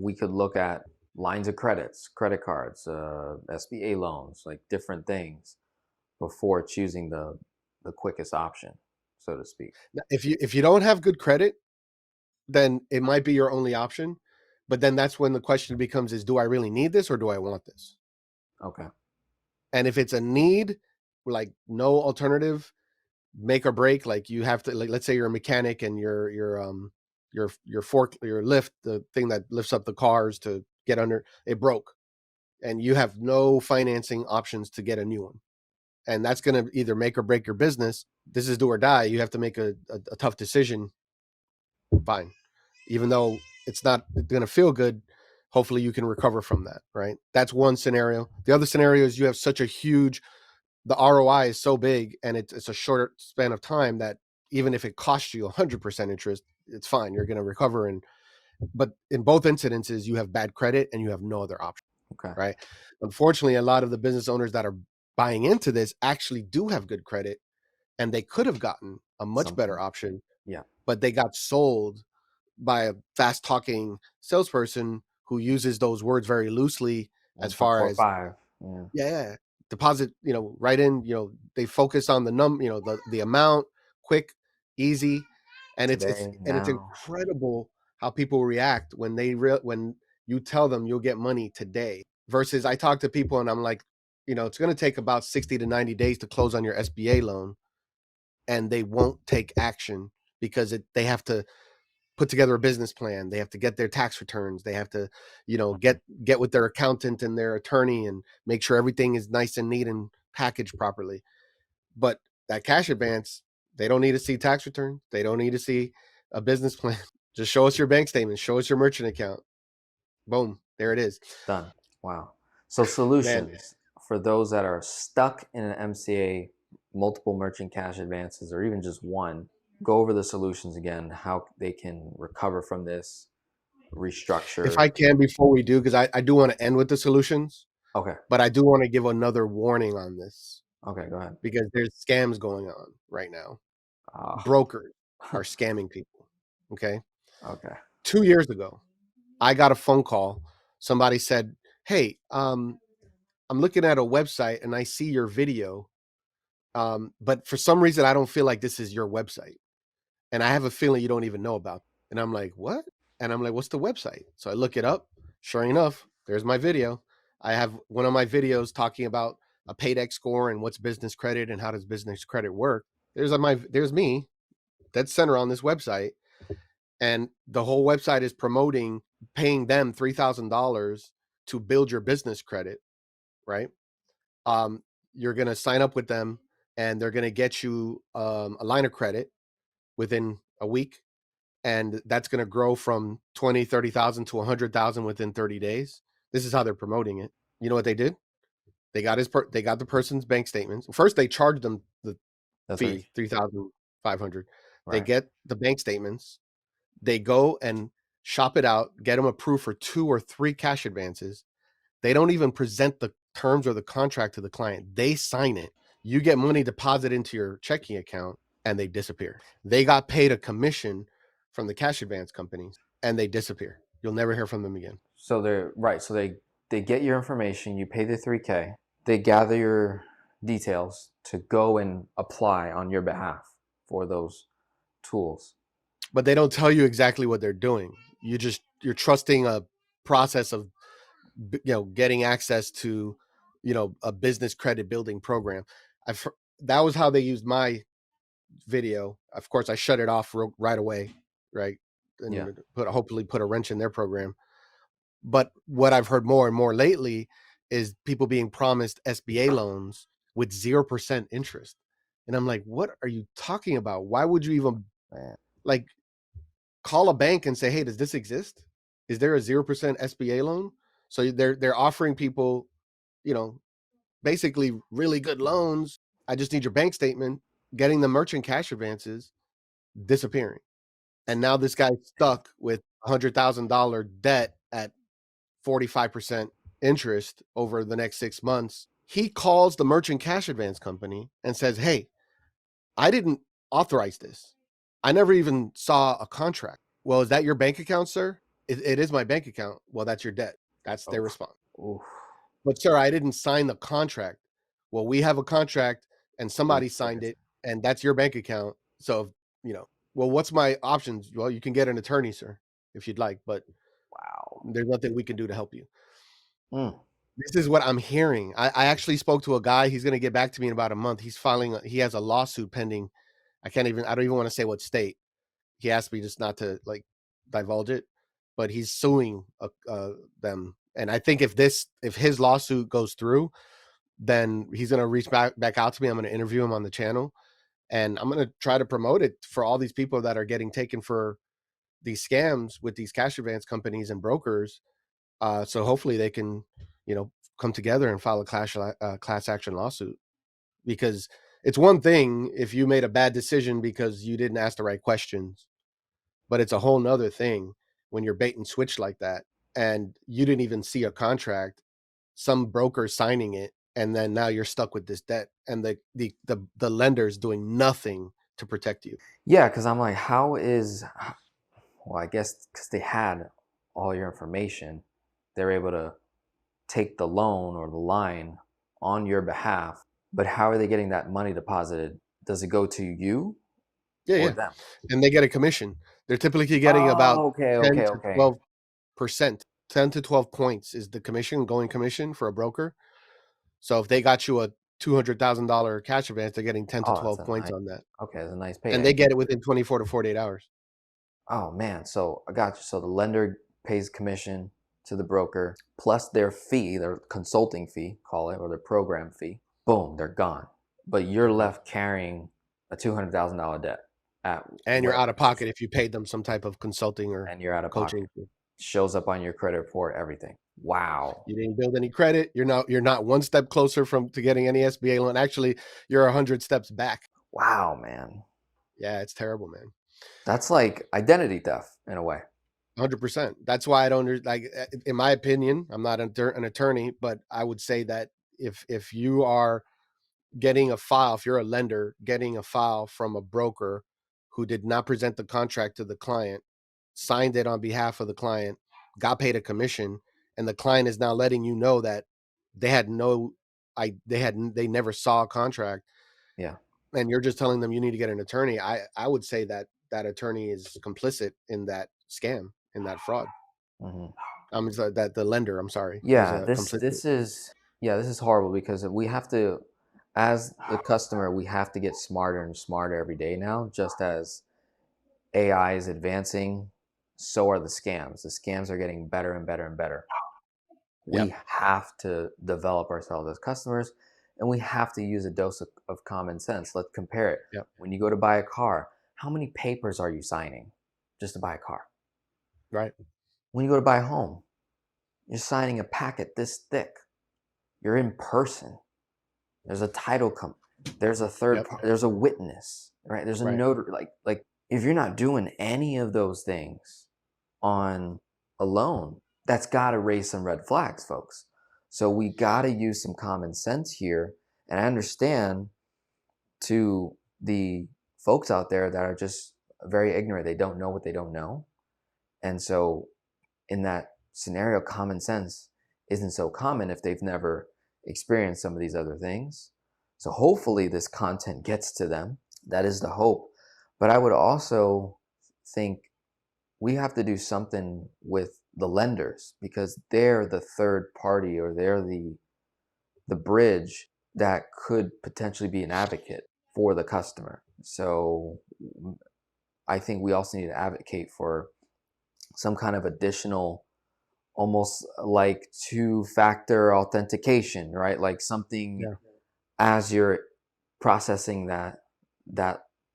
we could look at lines of credits, credit cards, SBA loans, like different things before choosing the quickest option, so to speak. If you don't have good credit, then it might be your only option. But then that's when the question becomes is, do I really need this or do I want this? Okay. And if it's a need, like no alternative, make or break, like you have to, like, let's say you're a mechanic and your lift, the thing that lifts up the cars to get under, it broke and you have no financing options to get a new one. And that's going to either make or break your business. This is do or die. You have to make a tough decision. Fine. Even though it's not going to feel good, hopefully you can recover from that, right? That's one scenario. The other scenario is you have such a huge, the ROI is so big and it's a short span of time that even if it costs you 100% interest, it's fine. You're going to recover. But in both incidences, you have bad credit and you have no other option, Okay. right? Unfortunately, a lot of the business owners that are buying into this actually do have good credit and they could have gotten a much better option, Yeah. but they got sold by a fast talking salesperson who uses those words very loosely as far as 1.45. yeah, deposit, right in, they focus on the the amount, quick, easy, and Today, it's now. incredible how people react when when you tell them you'll get money today versus I talk to people and I'm like, it's going to take about 60 to 90 days to close on your SBA loan and they won't take action because they have to put together a business plan. They have to get their tax returns. They have to, get with their accountant and their attorney and make sure everything is nice and neat and packaged properly. But that cash advance, they don't need to see tax returns. They don't need to see a business plan. Just show us your bank statement. Show us your merchant account. Boom, there it is. Done. Wow. So Man, solutions for those that are stuck in an MCA, multiple merchant cash advances, or even just one, go over the solutions again, how they can recover from this, if restructure. I can, before we do, because I do want to end with the solutions, Okay. but I do want to give another warning on this Okay, go ahead. because there's scams going on right now. Ah, Brokers are scamming people. Okay. okay. 2 years ago, I got a phone call. Somebody said, "Hey, I'm looking at a website and I see your video, but for some reason I don't feel like this is your website, and I have a feeling you don't even know about." And I'm like, "What?" And I'm like, "What's the website?" So I look it up. Sure enough, there's my video. I have one of my videos talking about a paydex score and what's business credit and how does business credit work. There's me, dead center on this website, and the whole website is promoting paying them $3,000 to build your business credit, right? Um, you're going to sign up with them and they're going to get you a line of credit within a week. And that's going to grow from 20, 30,000 to 100,000 within 30 days. This is how they're promoting it. You know what they did? They got the person's bank statements. First, they charged them the That's right. fee, 3,500. They Right. get the bank statements. They go and shop it out, get them approved for 2 or 3 cash advances. They don't even present the terms or the contract to the client. They sign it. You get money deposited into your checking account and they disappear. They got paid a commission from the cash advance companies and they disappear. You'll never hear from them again. So they're right. So they get your information, you pay the 3K, they gather your details to go and apply on your behalf for those tools. But they don't tell you exactly what they're doing. You're trusting a process of getting access to a business credit building program. I've That was how they used my video. Of course, I shut it off right away, right? Yeah. And hopefully put a wrench in their program. But what I've heard more and more lately is people being promised SBA loans with 0% interest. And I'm like, what are you talking about? Why would you even Man. like call a bank and say, hey, does this exist? Is there a 0% SBA loan? So they're offering people, you know, basically really good loans. I just need your bank statement, getting the merchant cash advances, disappearing. And now this guy's stuck with $100,000 debt at 45% interest over the next 6 months. He calls the merchant cash advance company and says, hey, I didn't authorize this. I never even saw a contract. Well, is that your bank account, sir? it is my bank account. Well, that's your debt. That's their Oof. response. Oof. But sir, I didn't sign the contract. Well, we have a contract and Proof somebody signed signature. it, and that's your bank account. So, well, what's my options? Well, you can get an attorney, sir, if you'd like, but Wow. there's nothing we can do to help you. Mm. This is what I'm hearing. I actually spoke to a guy. He's going to get back to me in about a month. He has a lawsuit pending. I don't even want to say what state. He asked me just not to like divulge it, but he's suing them. And I think if his lawsuit goes through, then he's going to reach back out to me. I'm going to interview him on the channel, and I'm going to try to promote it for all these people that are getting taken for these scams with these cash advance companies and brokers. So hopefully they can, come together and file a class action lawsuit, because it's one thing if you made a bad decision because you didn't ask the right questions, but it's a whole nother thing when you're bait and switch like that and you didn't even see a contract, some broker signing it, and then now you're stuck with this debt, and the lender's doing nothing to protect you. Yeah, because I'm like, how is, well, I guess because they had all your information, they're able to take the loan or the line on your behalf. But how are they getting that money deposited? Does it go to you Yeah, or yeah. them? And they get a commission. They're typically getting about Oh, okay, 10 okay, to okay. 12%. 10 to 12 points is the going commission for a broker. So if they got you a $200,000 cash advance, they're getting 10 to Oh, that's 12 a points nice, on that. okay, that's a nice And payday. they get it within 24 to 48 hours. Oh man, so I got you. So the lender pays commission to the broker plus their fee, their consulting fee, call it, or their program fee. Boom, they're gone. But you're They're gone. left carrying a $200,000 debt at And you're out whatever of interest pocket rate, if you paid them some type of consulting or and you're out of coaching. pocket. Shows up on your credit report, everything. Wow. You didn't build any credit. You're not one step closer to getting any SBA loan. Actually, you're 100 steps back. Wow, man. Yeah, it's terrible, man. That's like identity theft in a way. 100%. That's why I don't like. In my opinion, I'm not an attorney, but I would say that if you are getting a file, if you're a lender getting a file from a broker who did not present the contract to the client, signed it on behalf of the client, got paid a commission, and the client is now letting you know that they had no, they never saw a contract, Yeah. and you're just telling them you need to get an attorney. I would say that that attorney is complicit in that scam, in that fraud. Hmm. That the lender, I'm sorry, is Yeah, a this complicit. this is yeah, this is horrible because we have to, as the customer, we have to get smarter and smarter every day now. Just as AI is advancing, so are the scams. The scams are getting better and better and better. Yep, We have to develop ourselves as customers, and we have to use a dose of common sense. Let's compare it. yep, When you go to buy a car, how many papers are you signing just to buy a car? right, When you go to buy a home, you're signing a packet this thick. You're in person. There's a title company. There's a third yep, party. There's a witness, right? There's a right, notary. Like if you're not doing any of those things on a loan, that's got to raise some red flags, folks. So we got to use some common sense here. And I understand to the folks out there that are just very ignorant. They don't know what they don't know. And so in that scenario, common sense isn't so common if they've never experienced some of these other things. So hopefully this content gets to them. That is the hope. But I would also think we have to do something with the lenders because they're the third party, or they're the bridge that could potentially be an advocate for the customer. So I think we also need to advocate for some kind of additional, almost like two-factor authentication, right? Like something yeah, as you're processing that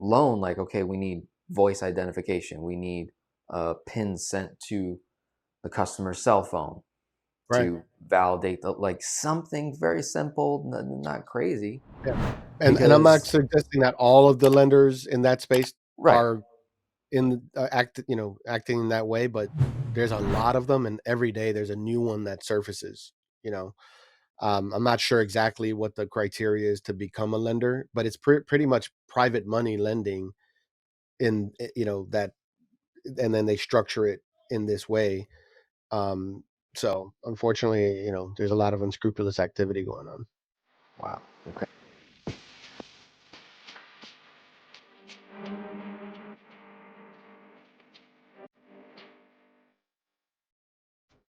loan, like, okay, we need voice identification, we need a pin sent to the customer's cell phone right. to validate the, like something very simple, not crazy. Yeah, and I'm not Because suggesting that all of the lenders in that space right, are acting in that way, but there's a lot of them, and every day there's a new one that surfaces. You know, I'm not sure exactly what the criteria is to become a lender, but it's pretty much private money lending in that, and then they structure it in this way. So unfortunately, there's a lot of unscrupulous activity going on. Wow. Okay.